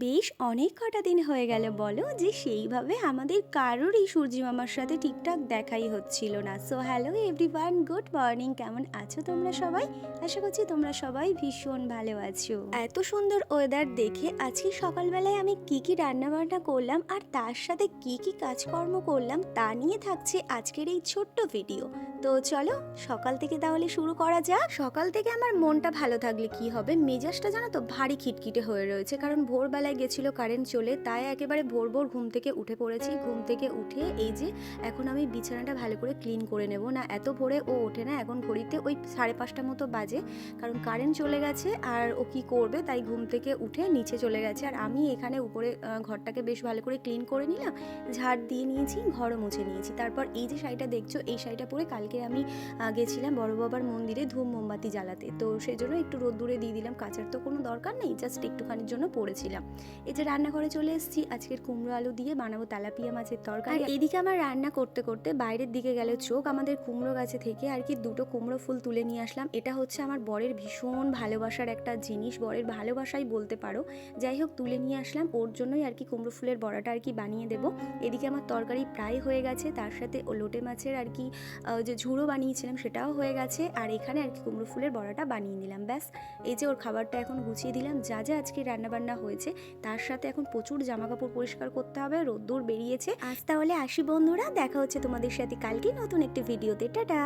বেশ অনেক কটা দিন হয়ে গেল বলো যে সেইভাবে আমাদের কারোরই সূর্যি মামার সাথে ঠিকঠাক দেখাই হচ্ছিল না। So hello everyone, good morning. কেমন আছো তোমরা সবাই? আশা করছি তোমরা সবাই ভীষণ ভালো আছো। এত সুন্দর ওয়েদার দেখে আজকে সকালবেলায় আমি কি কি রান্না বান্না করলাম আর তার সাথে কি কি কাজকর্ম করলাম তা নিয়ে থাকছে আজকের এই ছোট্ট ভিডিও। তো চলো সকাল থেকে তাহলে শুরু করা যাক। সকাল থেকে আমার মনটা ভালো থাকলে কি হবে, মেজাজটা জানো তো ভারী খিটখিটে হয়ে রয়েছে, কারণ ভোরবেলায় গেছিল কারেন্ট চলে, তাই একেবারে ভোর ভোর ঘুম থেকে উঠে পড়েছি। ঘুম থেকে উঠে এই যে এখন আমি বিছানাটা ভালো করে ক্লিন করে নেব। না এত ভোরে ও ওঠে না, এখন ঘড়িতে ওই 5:30 মতো বাজে, কারণ কারেন্ট চলে গেছে আর ও কি করবে তাই ঘুম থেকে উঠে নিচে চলে গেছে। আর আমি এখানে উপরে ঘরটাকে বেশ ভালো করে ক্লিন করে নিলাম, ঝাড় দিয়ে নিয়েছি, ঘরও মুছে নিয়েছি। তারপর এই যে শাড়িটা দেখছো, এই শাড়িটা পরে কালকে আমি গেছিলাম বড় বাবার মন্দিরে ধূপ মোমবাতি জ্বালাতে, তো সেই জন্য একটু রোদ্দুরে দিয়ে দিলাম। কাচার তো কোনো দরকার নেই, জাস্ট একটুখানির জন্য পরেছিলাম। এই যে রান্নাঘরে চলে এসেছি, আজকের কুমড়ো আলু দিয়ে বানাবো তেলাপিয়া মাছের তরকারি। আর এদিকে আমার রান্না করতে করতে বাইরের দিকে গেল চোখ, আমাদের কুমড়ো গাছে থেকে আর কি দুটো কুমড়ো ফুল তুলে নিয়ে আসলাম। এটা হচ্ছে আমার বরের ভীষণ ভালোবাসার একটা জিনিস, বরের ভালোবাসাই বলতে পারো। যাই হোক, তুলে নিয়ে আসলাম, ওর জন্যই আর কি কুমড়ো ফুলের বড়াটা আর কি বানিয়ে দেবো। এদিকে আমার তরকারি প্রায় হয়ে গেছে, তার সাথে ও লোটে মাছের আর কি যে ঝুড়ো বানিয়েছিলাম সেটাও হয়ে গেছে। আর এখানে আর কি কুমড়ো ফুলের বড়াটা বানিয়ে নিলাম, ব্যাস। এই যে ওর খাবারটা এখন গুছিয়ে দিলাম। যা যা আজকে রান্নাবান্না হয়েছে তার সাথে এখন প্রচুর জামা কাপড় পরিষ্কার করতে হবে, রোদ্দুর বেরিয়েছে। আজ তাহলে আসি বন্ধুরা, দেখা হচ্ছে তোমাদের সাথে কালকে নতুন একটি ভিডিওতে। টাটা।